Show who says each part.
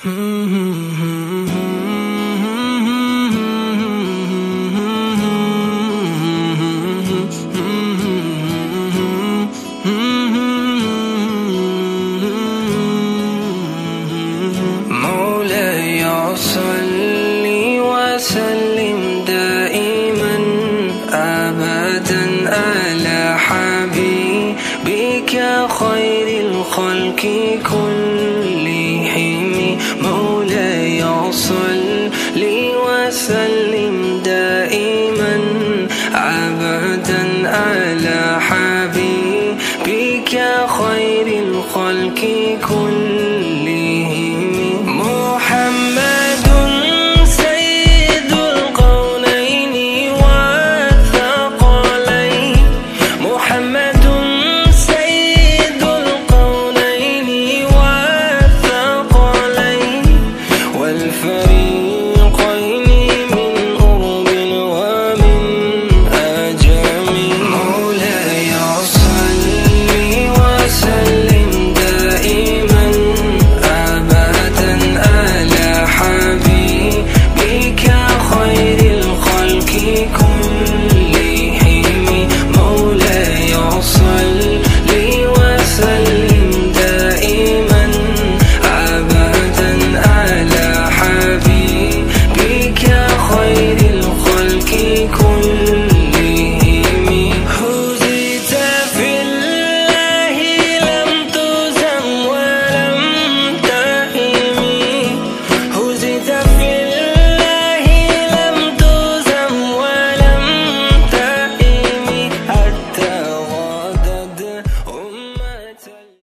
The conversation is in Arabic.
Speaker 1: مولاي صل وسلم دائما أبدا على حبيبك خير الخلق كلهم. مولاي صل وسلم دائما أبدا على حبيبك خير الخلق كلهم.